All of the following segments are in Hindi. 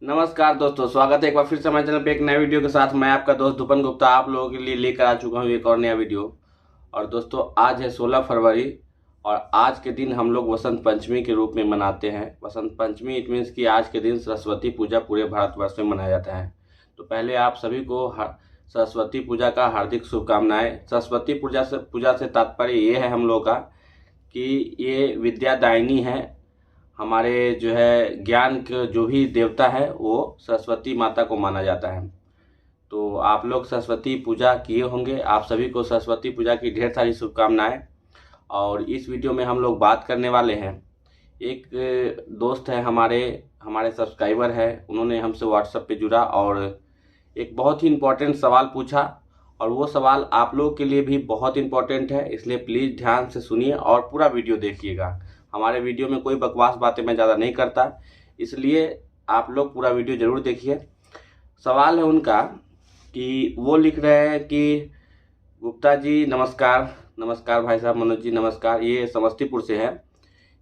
नमस्कार दोस्तों, स्वागत है एक बार फिर से हमारे चैनल पे एक नए वीडियो के साथ। मैं आपका दोस्त धुपन गुप्ता आप लोगों के लिए लेकर आ चुका हूँ एक और नया वीडियो। और दोस्तों आज है 16 फरवरी और आज के दिन हम लोग वसंत पंचमी के रूप में मनाते हैं। वसंत पंचमी इट मीन्स कि आज के दिन सरस्वती पूजा पूरे भारतवर्ष में मनाया जाता है। तो पहले आप सभी को सरस्वती पूजा का हार्दिक शुभकामनाएं। सरस्वती पूजा से तात्पर्य ये है हम लोग का कि ये विद्यादायिनी है। हमारे जो है ज्ञान के जो भी देवता है वो सरस्वती माता को माना जाता है। तो आप लोग सरस्वती पूजा किए होंगे। आप सभी को सरस्वती पूजा की ढेर सारी शुभकामनाएं। और इस वीडियो में हम लोग बात करने वाले हैं, एक दोस्त है हमारे सब्सक्राइबर है, उन्होंने हमसे व्हाट्सएप पे जुड़ा और एक बहुत ही इम्पोर्टेंट सवाल पूछा। और वो सवाल आप लोगों के लिए भी बहुत इम्पोर्टेंट है, इसलिए प्लीज़ ध्यान से सुनिए और पूरा वीडियो देखिएगा। हमारे वीडियो में कोई बकवास बातें मैं ज़्यादा नहीं करता, इसलिए आप लोग पूरा वीडियो ज़रूर देखिए। सवाल है उनका कि वो लिख रहे हैं कि गुप्ता जी नमस्कार। नमस्कार भाई साहब, मनोज जी नमस्कार। ये समस्तीपुर से है।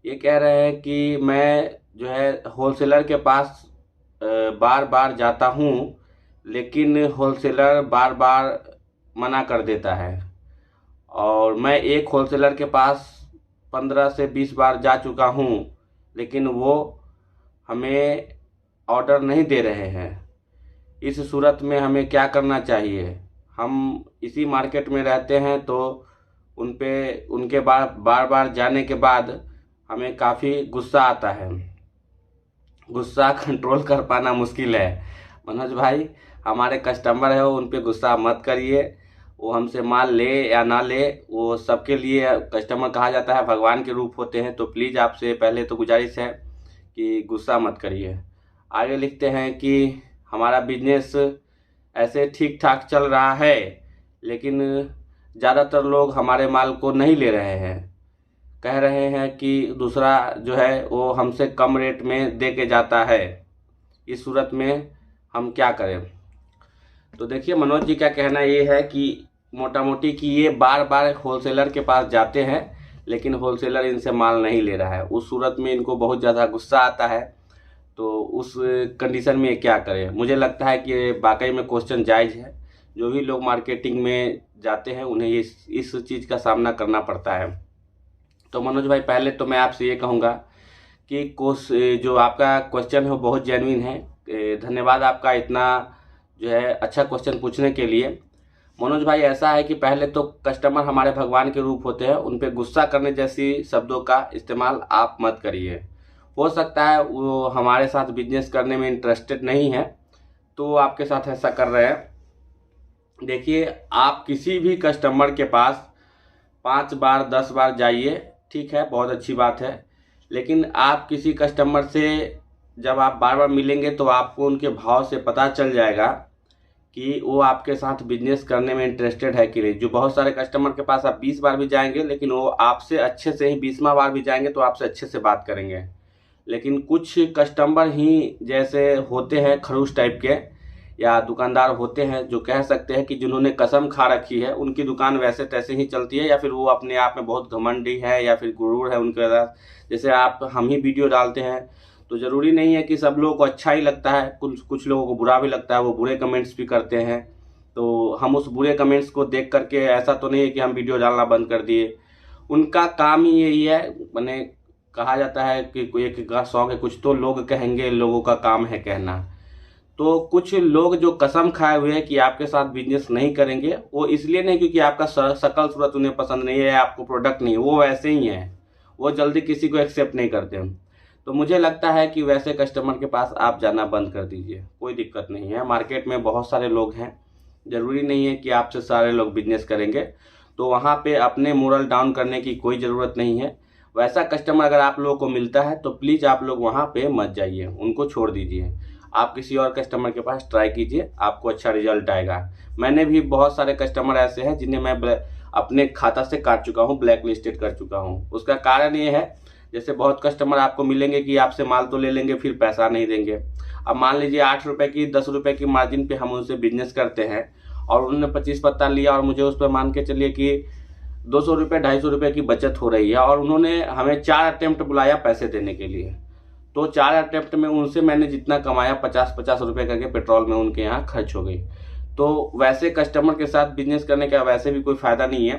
ये कह रहे हैं कि मैं जो है होलसेलर के पास बार बार जाता हूँ, लेकिन होलसेलर बार बार मना कर देता है। और मैं एक होलसेलर के पास 15 से 20 बार जा चुका हूँ, लेकिन वो हमें ऑर्डर नहीं दे रहे हैं। इस सूरत में हमें क्या करना चाहिए? हम इसी मार्केट में रहते हैं, तो उनके बार बार जाने के बाद हमें काफ़ी गुस्सा आता है। गुस्सा कंट्रोल कर पाना मुश्किल है। मनोज भाई, हमारे कस्टमर है, उन पे गुस्सा मत करिए। वो हमसे माल ले या ना ले, वो सबके लिए कस्टमर कहा जाता है, भगवान के रूप होते हैं। तो प्लीज़ आपसे पहले तो गुजारिश है कि गुस्सा मत करिए। आगे लिखते हैं कि हमारा बिजनेस ऐसे ठीक ठाक चल रहा है, लेकिन ज़्यादातर लोग हमारे माल को नहीं ले रहे हैं। कह रहे हैं कि दूसरा जो है वो हमसे कम रेट में दे के जाता है। इस सूरत में हम क्या करें? तो देखिए मनोज जी, क्या कहना ये है कि मोटा मोटी कि ये बार बार होलसेलर के पास जाते हैं, लेकिन होलसेलर इनसे माल नहीं ले रहा है। उस सूरत में इनको बहुत ज़्यादा गुस्सा आता है। तो उस कंडीशन में क्या करें? मुझे लगता है कि वाकई में क्वेश्चन जायज़ है। जो भी लोग मार्केटिंग में जाते हैं उन्हें इस चीज़ का सामना करना पड़ता है। तो मनोज भाई, पहले तो मैं आपसे ये कहूँगा कि जो आपका क्वेश्चन है वो बहुत जेन्युइन है। धन्यवाद आपका इतना जो है अच्छा क्वेश्चन पूछने के लिए। मनोज भाई, ऐसा है कि पहले तो कस्टमर हमारे भगवान के रूप होते हैं, उन पे गुस्सा करने जैसी शब्दों का इस्तेमाल आप मत करिए। हो सकता है वो हमारे साथ बिजनेस करने में इंटरेस्टेड नहीं है, तो आपके साथ ऐसा कर रहे हैं। देखिए, आप किसी भी कस्टमर के पास 5 बार 10 बार जाइए, ठीक है, बहुत अच्छी बात है। लेकिन आप किसी कस्टमर से जब आप बार बार मिलेंगे तो आपको उनके भाव से पता चल जाएगा कि वो आपके साथ बिजनेस करने में इंटरेस्टेड है कि नहीं। जो बहुत सारे कस्टमर के पास आप 20 बार भी जाएंगे, लेकिन वो आपसे अच्छे से ही 20वां बार भी जाएंगे तो आपसे अच्छे से बात करेंगे। लेकिन कुछ कस्टमर ही जैसे होते हैं खड़ूस टाइप के, या दुकानदार होते हैं जो कह सकते हैं कि जिन्होंने कसम खा रखी है उनकी दुकान वैसे तैसे ही चलती है, या फिर वो अपने आप में बहुत घमंडी है या फिर गुरूर है उनके साथ। जैसे हम ही वीडियो डालते हैं तो ज़रूरी नहीं है कि सब लोगों को अच्छा ही लगता है, कुछ लोगों को बुरा भी लगता है, वो बुरे कमेंट्स भी करते हैं। तो हम उस बुरे कमेंट्स को देख करके ऐसा तो नहीं है कि हम वीडियो डालना बंद कर दिए। उनका काम ही यही है। मैंने कहा जाता है कि एक सॉन्ग है, कुछ तो लोग कहेंगे, लोगों का काम है कहना। तो कुछ लोग जो कसम खाए हुए हैं कि आपके साथ बिजनेस नहीं करेंगे, वो इसलिए नहीं क्योंकि आपका शकल सूरत उन्हें पसंद नहीं है या आपको प्रोडक्ट नहीं है, वो वैसे ही हैं, वो जल्दी किसी को एक्सेप्ट नहीं करते। तो मुझे लगता है कि वैसे कस्टमर के पास आप जाना बंद कर दीजिए, कोई दिक्कत नहीं है। मार्केट में बहुत सारे लोग हैं, ज़रूरी नहीं है कि आपसे सारे लोग बिजनेस करेंगे। तो वहाँ पे अपने मोरल डाउन करने की कोई ज़रूरत नहीं है। वैसा कस्टमर अगर आप लोगों को मिलता है तो प्लीज़ आप लोग वहाँ पे मत जाइए, उनको छोड़ दीजिए। आप किसी और कस्टमर के पास ट्राई कीजिए, आपको अच्छा रिजल्ट आएगा। मैंने भी बहुत सारे कस्टमर ऐसे हैं जिन्हें मैं अपने खाता से काट चुका हूँ, ब्लैक लिस्टेड कर चुका हूँ। उसका कारण ये है, जैसे बहुत कस्टमर आपको मिलेंगे कि आपसे माल तो ले लेंगे फिर पैसा नहीं देंगे। अब मान लीजिए 8 रुपये की 10 रुपये की मार्जिन पे हम उनसे बिजनेस करते हैं और उन्होंने 25 पत्ता लिया और मुझे उस पर मान के चलिए कि 200 रुपये 250 रुपये की बचत हो रही है, और उन्होंने हमें 4 अटेम्प्ट बुलाया पैसे देने के लिए। तो 4 अटेम्प्ट में उनसे मैंने जितना कमाया 50-50 रुपये करके पेट्रोल में उनके यहाँ खर्च हो गई। तो वैसे कस्टमर के साथ बिजनेस करने का वैसे भी कोई फ़ायदा नहीं है।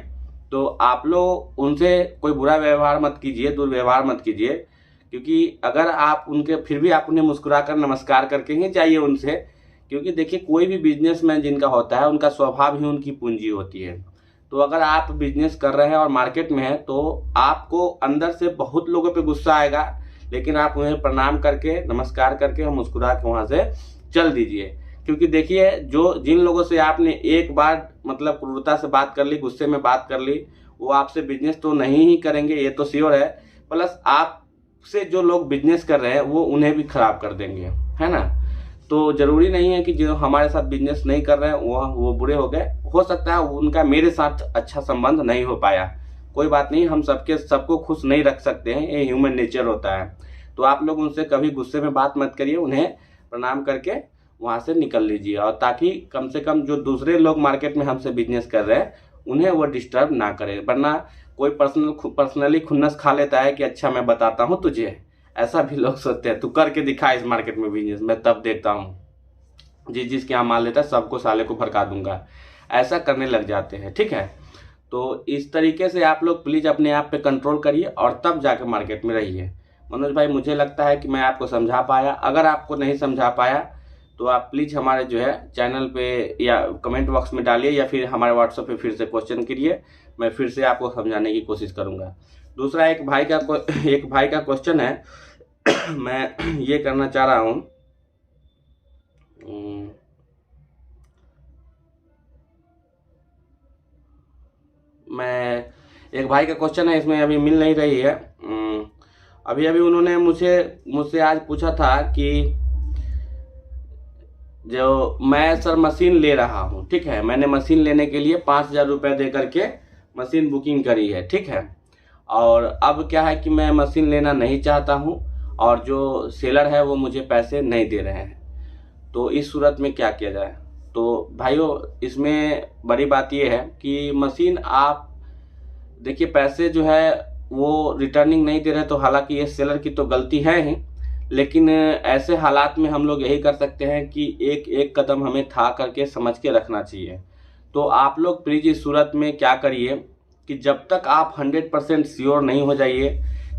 तो आप लोग उनसे कोई बुरा व्यवहार मत कीजिए, दुर्व्यवहार मत कीजिए, क्योंकि अगर आप उनके फिर भी आप उन्हें मुस्कुरा कर नमस्कार करके ही जाइए उनसे, क्योंकि देखिए कोई भी बिजनेसमैन जिनका होता है उनका स्वभाव ही उनकी पूंजी होती है। तो अगर आप बिजनेस कर रहे हैं और मार्केट में हैं तो आपको अंदर से बहुत लोगों पे गुस्सा आएगा, लेकिन आप उन्हें प्रणाम करके नमस्कार करके मुस्कुरा के वहाँ से चल दीजिए। क्योंकि देखिए जिन लोगों से आपने एक बार मतलब क्रूरता से बात कर ली, गुस्से में बात कर ली, वो आपसे बिजनेस तो नहीं ही करेंगे, ये तो श्योर है। प्लस आपसे जो लोग बिजनेस कर रहे हैं वो उन्हें भी खराब कर देंगे, है ना। तो जरूरी नहीं है कि जो हमारे साथ बिजनेस नहीं कर रहे हैं वो बुरे हो गए। हो सकता है उनका मेरे साथ अच्छा संबंध नहीं हो पाया, कोई बात नहीं, हम सबको खुश नहीं रख सकते हैं, ये ह्यूमन नेचर होता है। तो आप लोग उनसे कभी गुस्से में बात मत करिए, उन्हें प्रणाम करके वहाँ से निकल लीजिए, और ताकि कम से कम जो दूसरे लोग मार्केट में हमसे बिजनेस कर रहे हैं उन्हें वो डिस्टर्ब ना करे। वरना कोई पर्सनली खुन्नस खा लेता है कि अच्छा मैं बताता हूँ तुझे, ऐसा भी लोग सोचते हैं, तू करके दिखा इस मार्केट में बिजनेस, मैं तब देखता हूँ, जिसके यहाँ माल लेता है सबको साले को भड़का दूंगा, ऐसा करने लग जाते हैं। ठीक है, तो इस तरीके से आप लोग प्लीज़ अपने आप पे कंट्रोल करिए और तब जाकर मार्केट में रहिए। मनोज भाई, मुझे लगता है कि मैं आपको समझा पाया। अगर आपको नहीं समझा पाया तो आप प्लीज़ हमारे जो है चैनल पे या कमेंट बॉक्स में डालिए, या फिर हमारे व्हाट्सएप पे फिर से क्वेश्चन करिए, मैं फिर से आपको समझाने की कोशिश करूँगा। दूसरा एक भाई का क्वेश्चन है मैं ये करना चाह रहा हूँ, मैं एक भाई का क्वेश्चन है, इसमें अभी मिल नहीं रही है। अभी उन्होंने मुझसे आज पूछा था कि जो मैं सर मशीन ले रहा हूँ, ठीक है, मैंने मशीन लेने के लिए 5,000 रुपये दे करके मशीन बुकिंग करी है, ठीक है, और अब क्या है कि मैं मशीन लेना नहीं चाहता हूँ और जो सेलर है वो मुझे पैसे नहीं दे रहे हैं, तो इस सूरत में क्या किया जाए। तो भाइयों, इसमें बड़ी बात ये है कि मशीन आप देखिए पैसे जो है वो रिटर्निंग नहीं दे रहे, तो हालांकि ये सेलर की तो गलती है ही, लेकिन ऐसे हालात में हम लोग यही कर सकते हैं कि एक एक कदम हमें था करके समझ के रखना चाहिए। तो आप लोग प्लीज़ इस सूरत में क्या करिए कि जब तक आप 100% श्योर नहीं हो जाइए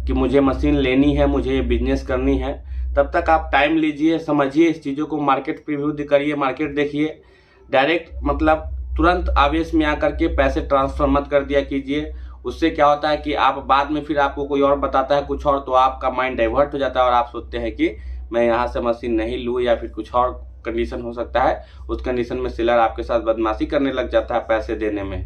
कि मुझे मशीन लेनी है, मुझे ये बिजनेस करनी है, तब तक आप टाइम लीजिए, समझिए इस चीज़ों को, मार्केट प्रीव्यू करिए, मार्केट देखिए। डायरेक्ट मतलब तुरंत आवेश में आकर के पैसे ट्रांसफ़र मत कर दिया कीजिए। उससे क्या होता है कि आप बाद में फिर आपको कोई और बताता है कुछ और, तो आपका माइंड डाइवर्ट हो जाता है और आप सोचते हैं कि मैं यहाँ से मशीन नहीं लूँ, या फिर कुछ और कंडीशन हो सकता है, उस कंडीशन में सेलर आपके साथ बदमाशी करने लग जाता है पैसे देने में।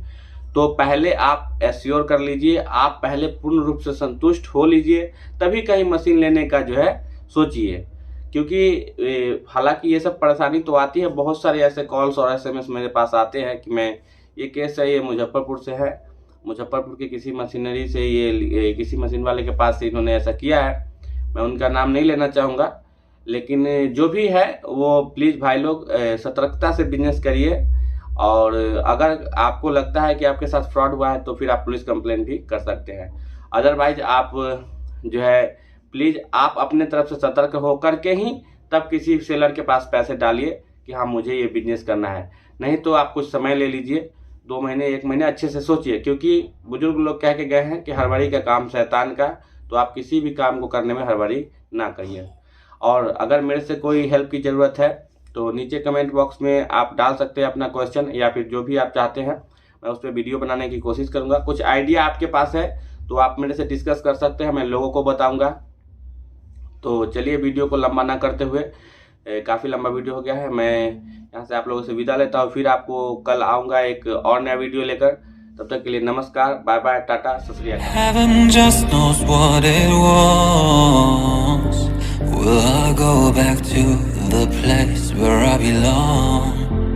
तो पहले आप एश्योर कर लीजिए, आप पहले पूर्ण रूप से संतुष्ट हो लीजिए, तभी कहीं मशीन लेने का जो है सोचिए। क्योंकि हालांकि ये सब परेशानी तो आती है, बहुत सारे ऐसे कॉल्स और SMS मेरे पास आते हैं कि मैं ये केस है, ये मुजफ्फरपुर से है, मुजफ्फरपुर के किसी मशीनरी से, ये किसी मशीन वाले के पास से इन्होंने ऐसा किया है, मैं उनका नाम नहीं लेना चाहूँगा, लेकिन जो भी है वो प्लीज़ भाई लोग सतर्कता से बिजनेस करिए। और अगर आपको लगता है कि आपके साथ फ्रॉड हुआ है तो फिर आप पुलिस कंप्लेंट भी कर सकते हैं। अदरवाइज आप जो है प्लीज़ आप अपने तरफ से सतर्क होकर के ही तब किसी सेलर के पास पैसे डालिए कि हाँ मुझे ये बिजनेस करना है। नहीं तो आप कुछ समय ले लीजिए, 2 महीने 1 महीने अच्छे से सोचिए, क्योंकि बुजुर्ग लोग कह के गए हैं कि हड़बड़ी का काम शैतान का। तो आप किसी भी काम को करने में हड़बड़ी ना करिए। और अगर मेरे से कोई हेल्प की ज़रूरत है तो नीचे कमेंट बॉक्स में आप डाल सकते हैं अपना क्वेश्चन, या फिर जो भी आप चाहते हैं, मैं उस पर वीडियो बनाने की कोशिश करूँगा। कुछ आइडिया आपके पास है तो आप मेरे से डिस्कस कर सकते हैं, मैं लोगों को बताऊँगा। तो चलिए वीडियो को लंबा ना करते हुए, काफ़ी लंबा वीडियो हो गया है, मैं यहाँ से आप लोगों से विदा लेता हूँ। फिर आपको कल आऊँगा एक और नया वीडियो लेकर। तब तक के लिए नमस्कार, बाय बाय, टाटा, सत श्री अकाल। Heaven just knows what it was. Will I go back to the place where I belong?